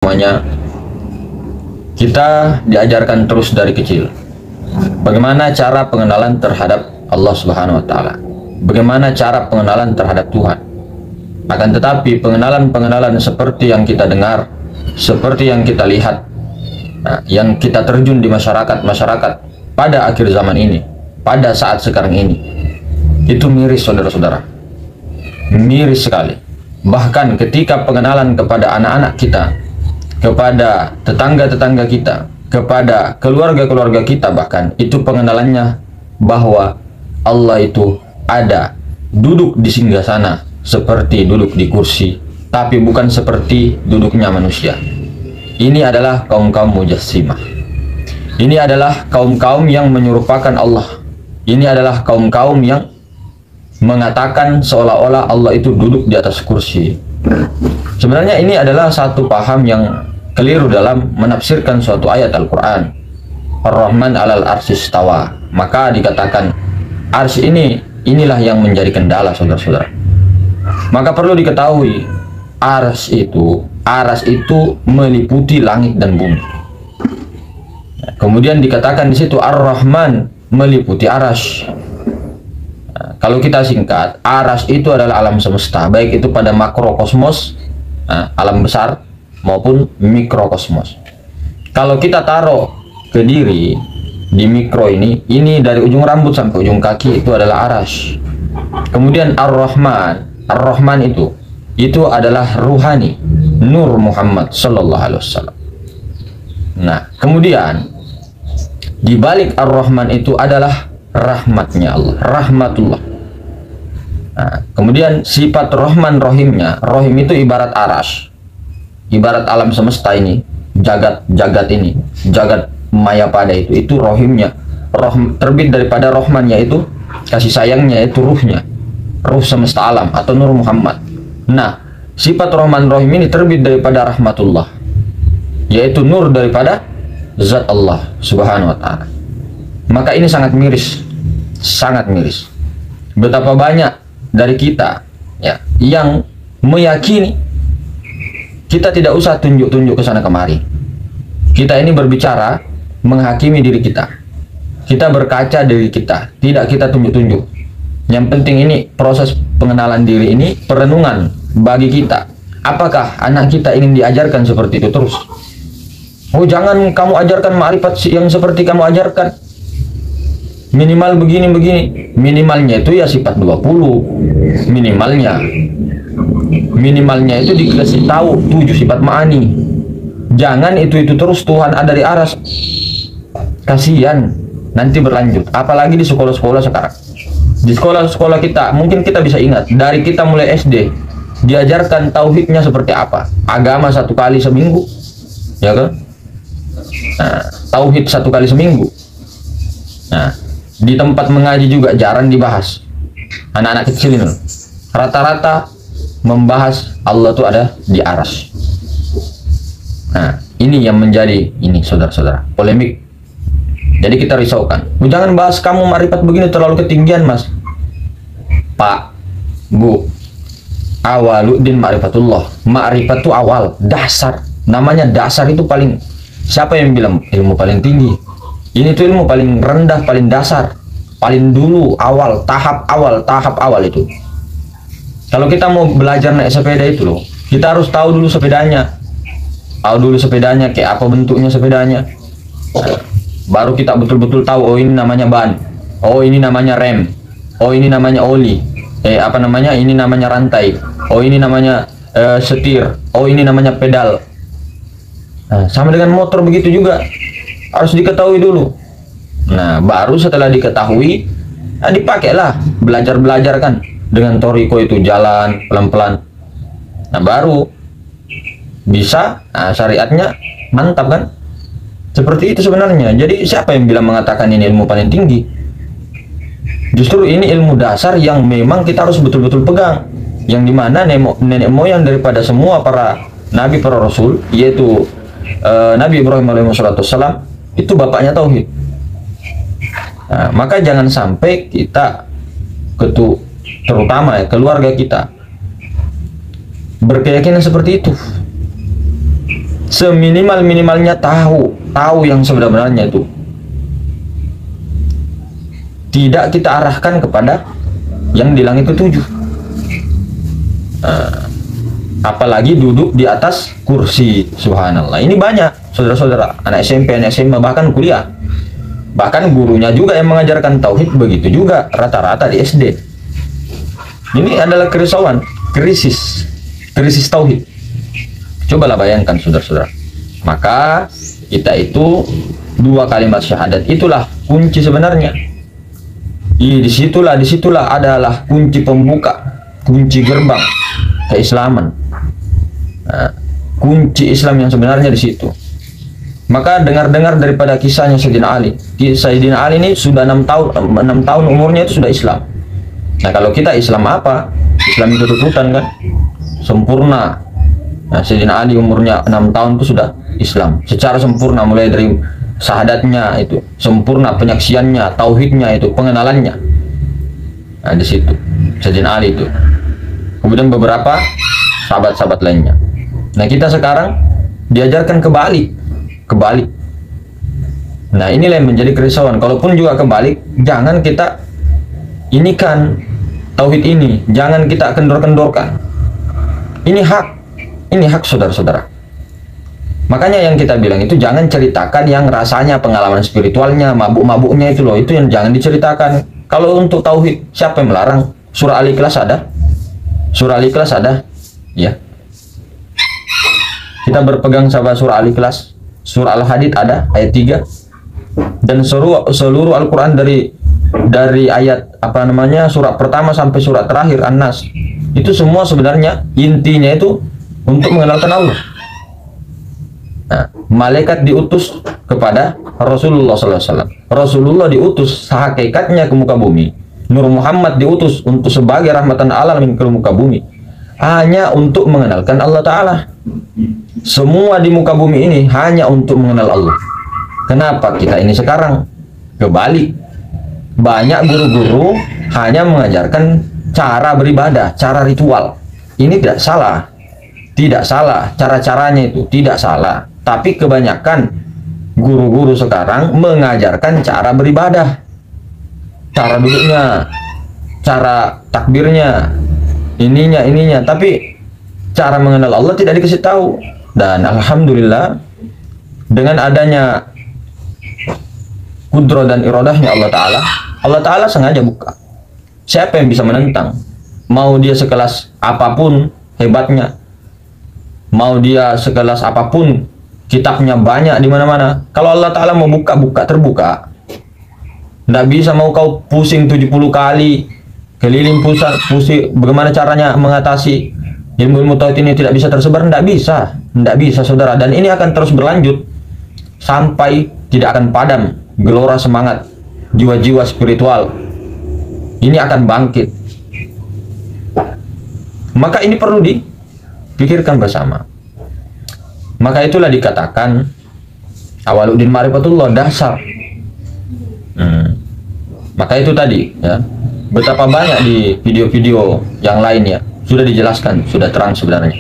Semuanya kita diajarkan terus dari kecil bagaimana cara pengenalan terhadap Allah Subhanahu wa taala, bagaimana cara pengenalan terhadap Tuhan. Akan tetapi pengenalan seperti yang kita dengar, seperti yang kita lihat, yang kita terjun di masyarakat pada akhir zaman ini, pada saat sekarang ini, itu miris, saudara-saudara, miris sekali. Bahkan ketika pengenalan kepada anak-anak kita, kepada tetangga-tetangga kita, kepada keluarga-keluarga kita, bahkan itu pengenalannya bahwa Allah itu ada, duduk di singgasana seperti duduk di kursi, tapi bukan seperti duduknya manusia. Ini adalah kaum-kaum mujassimah. Ini adalah kaum-kaum yang menyerupakan Allah. Ini adalah kaum-kaum yang mengatakan seolah-olah Allah itu duduk di atas kursi. Sebenarnya ini adalah satu paham yang keliru dalam menafsirkan suatu ayat Al-Quran. Ar-Rahman alal arsis tawa. Maka dikatakan ars inilah yang menjadi kendala, saudara-saudara. Maka perlu diketahui aras itu meliputi langit dan bumi. Kemudian dikatakan di situ Ar-Rahman meliputi aras. Kalau kita singkat, aras itu adalah alam semesta, baik itu pada makrokosmos, alam besar, maupun mikrokosmos. Kalau kita taruh ke diri di mikro ini dari ujung rambut sampai ujung kaki itu adalah aras. Kemudian Ar-Rahman itu adalah ruhani, Nur Muhammad Sallallahu Alaihi Wasallam. Nah, kemudian di balik Ar-Rahman itu adalah rahmatnya Allah, rahmatullah. Nah, kemudian sifat Rahman Rahimnya, Rahim itu ibarat aras, ibarat alam semesta ini, jagat ini, jagat maya pada itu rohimnya, terbit daripada rohmannya itu kasih sayangnya, itu ruhnya, ruh semesta alam atau Nur Muhammad. Nah, sifat Rahman Rahim ini terbit daripada rahmatullah, yaitu nur daripada zat Allah Subhanahu wa taala. Maka ini sangat miris, sangat miris. Betapa banyak dari kita yang meyakini kita tidak usah tunjuk-tunjuk ke sana kemari. Kita ini berbicara menghakimi diri kita. Kita berkaca diri kita, tidak kita tunjuk-tunjuk. Yang penting ini proses pengenalan diri ini perenungan bagi kita. Apakah anak kita ingin diajarkan seperti itu terus? Oh, jangan kamu ajarkan ma'rifat yang seperti kamu ajarkan. Minimal begini-begini. Minimalnya itu ya sifat 20. Minimalnya itu dikasih tahu 7 sifat ma'ani. Jangan itu terus Tuhan ada di aras. Kasihan, nanti berlanjut. Apalagi di sekolah-sekolah sekarang. Di sekolah-sekolah kita, mungkin kita bisa ingat dari kita mulai SD diajarkan tauhidnya seperti apa. Agama 1 kali seminggu, ya kan? Nah, tauhid 1 kali seminggu. Nah, di tempat mengaji juga jarang dibahas. Anak-anak kecil ini rata-rata membahas Allah itu ada di aras. Nah, ini yang menjadi ini, saudara-saudara, polemik. Jadi kita risaukan. Jangan bahas kamu ma'rifat begini terlalu ketinggian, Mas. Pak, Bu, awaluddin ma'rifatullah. Ma'rifat itu awal, dasar. Namanya dasar itu paling, siapa yang bilang ilmu paling tinggi? Ini tuh ilmu paling rendah, paling dasar, paling dulu, awal, tahap awal itu. Kalau kita mau belajar naik sepeda itu loh, kita harus tahu dulu sepedanya. Tahu dulu sepedanya kayak apa bentuknya sepedanya. Baru kita betul-betul tahu, oh ini namanya ban, oh ini namanya rem, oh ini namanya oli, ini namanya rantai, oh ini namanya setir, oh ini namanya pedal. Nah, sama dengan motor begitu juga, harus diketahui dulu. Nah, baru setelah diketahui, dipakailah, belajar kan dengan toriko itu, jalan pelan-pelan. Nah, baru bisa, syariatnya mantap kan? Seperti itu sebenarnya. Jadi siapa yang bilang mengatakan ini ilmu paling tinggi? Justru ini ilmu dasar yang memang kita harus betul-betul pegang, yang dimana nenek moyang daripada semua para nabi, para rasul, yaitu Nabi Ibrahim alaihissalam, itu bapaknya tauhid. Nah, maka jangan sampai kita terutama keluarga kita berkeyakinan seperti itu. seminimal-minimalnya tahu yang sebenarnya itu. Tidak kita arahkan kepada yang di langit ketujuh. Apalagi duduk di atas kursi, subhanallah. Ini banyak saudara-saudara, anak SMP, anak SMA, bahkan kuliah. Bahkan gurunya juga yang mengajarkan tauhid, begitu juga rata-rata di SD. Ini adalah kerisauan, krisis tauhid. Cobalah bayangkan saudara-saudara. Maka kita itu dua kalimat syahadat itulah kunci sebenarnya. Disitulah adalah kunci pembuka, kunci gerbang keislaman. Nah, kunci Islam yang sebenarnya di situ. Maka dengar-dengar daripada kisahnya Sayyidina Ali. Sayyidina Ali ini sudah 6 tahun umurnya itu sudah Islam. Nah, kalau kita Islam apa? Islam itu tututan kan? Sempurna. Nah, Sayyidina Ali umurnya 6 tahun itu sudah Islam secara sempurna, mulai dari syahadatnya itu sempurna, penyaksiannya, tauhidnya itu, pengenalannya. Nah, di situ Sayyidina Ali itu. Kemudian beberapa sahabat-sahabat lainnya. Nah, kita sekarang diajarkan kebalik. Nah, inilah yang menjadi kerisauan. Kalaupun juga kebalik, jangan kita inikan tauhid ini, jangan kita kendor-kendorkan. Ini hak saudara-saudara. Makanya yang kita bilang itu jangan ceritakan yang rasanya pengalaman spiritualnya, mabuk-mabuknya itu loh, itu yang jangan diceritakan. Kalau untuk tauhid, siapa yang melarang? Surah Al-Ikhlas ada? Surah Al-Ikhlas ada? Ya. Kita berpegang sama surah Al-Ikhlas. Surah Al-Hadid ada ayat 3. Dan seluruh Al-Qur'an dari ayat surah pertama sampai surah terakhir An-Nas. Itu semua sebenarnya intinya itu untuk mengenalkan Allah. Nah, malaikat diutus kepada Rasulullah SAW. Rasulullah diutus hakikatnya ke muka bumi. Nur Muhammad diutus untuk sebagai rahmatan alamin ke muka bumi, hanya untuk mengenalkan Allah Ta'ala. Semua di muka bumi ini hanya untuk mengenal Allah. Kenapa kita ini sekarang kebalik? Banyak guru-guru hanya mengajarkan cara beribadah, cara ritual. Ini tidak salah, cara-caranya itu tidak salah. Tapi kebanyakan guru-guru sekarang mengajarkan cara beribadah, cara duduknya, cara takbirnya, ininya. Tapi cara mengenal Allah tidak dikasih tahu. Dan alhamdulillah dengan adanya kudro dan irodahnya Allah Ta'ala sengaja buka. Siapa yang bisa menentang? Mau dia sekelas apapun hebatnya, mau dia sekelas apapun kitabnya banyak di mana-mana, kalau Allah Ta'ala mau buka terbuka. Nggak bisa mau kau pusing 70 kali keliling pusing bagaimana caranya mengatasi ilmu tauhid ini tidak bisa tersebar. Nggak bisa saudara. Dan ini akan terus berlanjut sampai tidak akan padam gelora semangat jiwa-jiwa spiritual ini akan bangkit. Maka ini perlu dipikirkan bersama. Maka itulah dikatakan awaluddin ma'rifatullah, dasar. Maka itu tadi ya, betapa banyak di video-video yang lainnya sudah dijelaskan, sudah terang sebenarnya.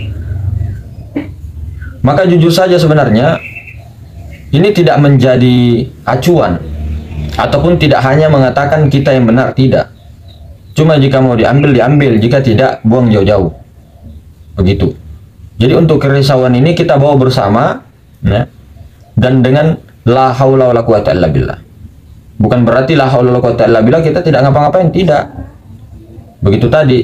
Maka jujur saja sebenarnya ini tidak menjadi acuan ataupun tidak hanya mengatakan kita yang benar, tidak. Cuma jika mau diambil, jika tidak buang jauh-jauh. Begitu. Jadi untuk kerisauan ini kita bawa bersama ya, dan dengan la haula wala quwata illa billah. Bukan berarti la haula wala quwata illa billah kita tidak ngapa-ngapain, tidak. Begitu tadi.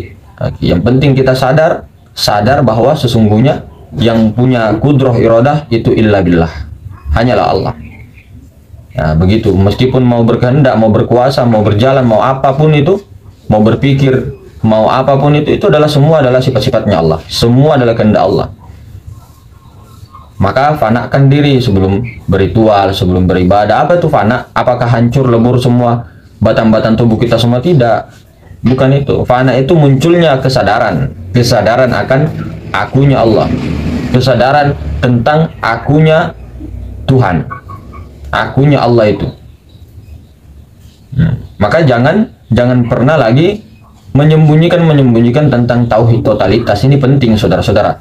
Yang penting kita sadar bahwa sesungguhnya yang punya kudroh iradah itu illa billah, hanyalah Allah. Nah, begitu. Meskipun mau berkehendak, mau berkuasa, mau berjalan, mau apapun itu, mau berpikir, mau apapun itu adalah semua adalah sifat-sifatnya Allah. Semua adalah kehendak Allah. Maka fanakan diri sebelum berritual, sebelum beribadah. Apa itu fana? Apakah hancur lebur semua batang-batang tubuh kita semua? Tidak. Bukan itu. Fana itu munculnya kesadaran akan akunya Allah, kesadaran tentang akunya Tuhan, akunya Allah itu. Maka jangan pernah lagi menyembunyikan tentang tauhid totalitas. Ini penting saudara-saudara.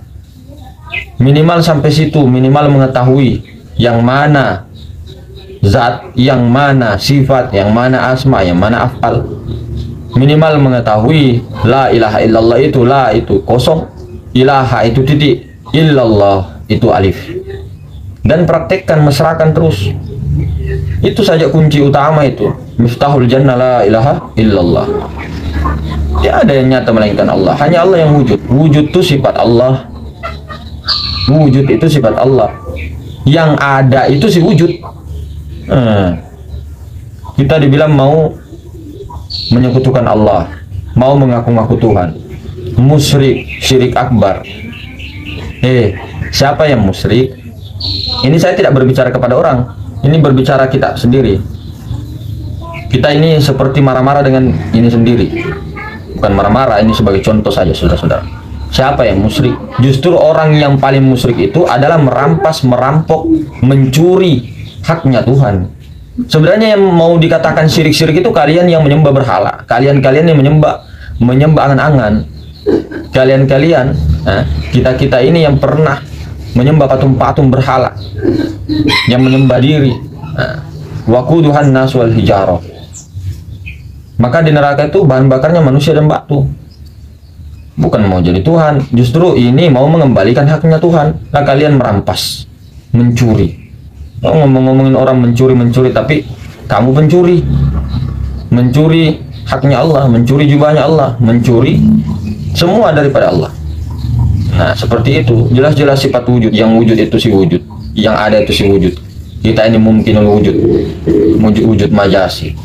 Minimal sampai situ, minimal mengetahui yang mana zat, yang mana sifat, yang mana asma, yang mana afal. Minimal mengetahui la ilaha illallah itu la itu kosong, ilaha itu titik, illallah itu alif. Dan praktekkan, mesrakan terus. Itu saja kunci utama itu. Miftahul jannah la ilaha illallah. Tidak ada yang nyata melainkan Allah. Hanya Allah yang wujud. Wujud itu sifat Allah. Wujud itu sifat Allah. Yang ada itu si wujud. Kita dibilang mau menyekutukan Allah, mau mengaku-ngaku Tuhan, musyrik, syirik akbar. Siapa yang musyrik? Ini saya tidak berbicara kepada orang, ini berbicara kita sendiri. Kita ini seperti marah-marah dengan ini sendiri. Bukan marah-marah, ini sebagai contoh saja, saudara-saudara. Siapa yang musyrik? Justru orang yang paling musyrik itu adalah merampas, merampok, mencuri haknya Tuhan. Sebenarnya yang mau dikatakan syirik-syirik itu kalian yang menyembah berhala, kalian-kalian yang menyembah angan-angan, kalian-kalian, kita-kita ini yang pernah menyembah patung-patung berhala, yang menyembah diri. Waquduhan nas wal hijarah. Maka di neraka itu bahan bakarnya manusia dan batu. Bukan mau jadi Tuhan, justru ini mau mengembalikan haknya Tuhan. Nah, kalian merampas, mencuri. Ngomong-ngomongin orang mencuri, tapi kamu pencuri. Mencuri haknya Allah, mencuri jubahnya Allah, mencuri semua daripada Allah. Nah, seperti itu. Jelas-jelas sifat wujud. Yang wujud itu si wujud, yang ada itu si wujud. Kita ini mungkin wujud, wujud majasi.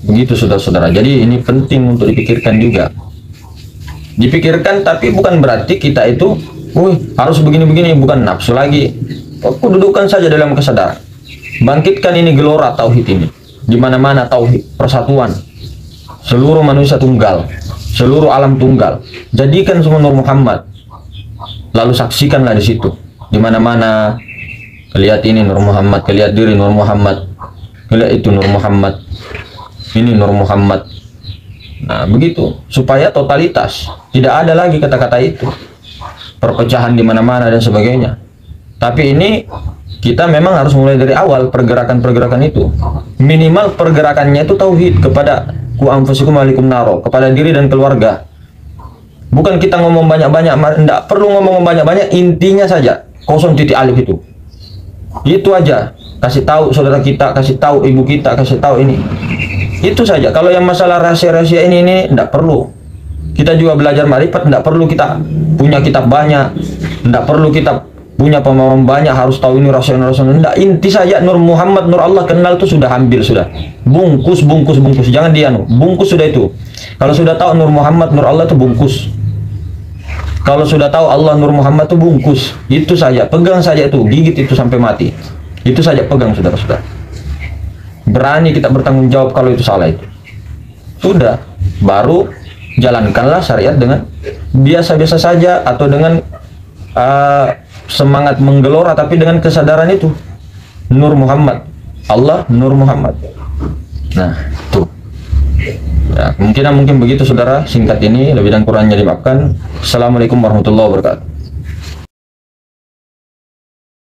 Begitu saudara-saudara. Jadi ini penting untuk dipikirkan juga. Dipikirkan, tapi bukan berarti kita itu harus begini-begini, bukan nafsu lagi. Dudukan saja dalam kesadaran. Bangkitkan ini gelora tauhid ini. Di mana-mana tauhid, persatuan. Seluruh manusia tunggal, seluruh alam tunggal. Jadikan semua Nur Muhammad. Lalu saksikanlah di situ. Di mana-mana lihat ini Nur Muhammad, lihat diri Nur Muhammad, lihat itu Nur Muhammad. Ini Nur Muhammad. Nah, begitu supaya totalitas, tidak ada lagi kata-kata itu. Perpecahan di mana-mana dan sebagainya. Tapi ini kita memang harus mulai dari awal pergerakan-pergerakan itu. Minimal pergerakannya itu tauhid kepada ku anfusikum alaikum naro, kepada diri dan keluarga. Bukan kita ngomong banyak-banyak, enggak perlu ngomong banyak-banyak, intinya saja kosong titik alif itu. Itu aja. Kasih tahu saudara kita, kasih tahu ibu kita, kasih tahu ini. Itu saja. Kalau yang masalah rahasia-rahasia ini enggak perlu. Kita juga belajar marifat, enggak perlu kita punya kitab banyak, enggak perlu kita punya pemahaman banyak, harus tahu ini rahasia-rahasia. Enggak, inti saja Nur Muhammad, Nur Allah kenal itu sudah, ambil sudah. Bungkus, jangan bungkus sudah itu. Kalau sudah tahu Nur Muhammad, Nur Allah itu bungkus. Kalau sudah tahu Allah, Nur Muhammad itu bungkus. Itu saja, pegang saja itu, gigit itu sampai mati. Itu saja, pegang saudara-saudara. Berani kita bertanggung jawab kalau itu salah itu. Sudah, baru jalankanlah syariat dengan biasa-biasa saja, atau dengan semangat menggelora, tapi dengan kesadaran itu Nur Muhammad, Allah Nur Muhammad. Nah, tuh. Ya, mungkin begitu saudara, singkat ini, lebih dan kurangnya dimaafkan. Assalamualaikum warahmatullahi wabarakatuh.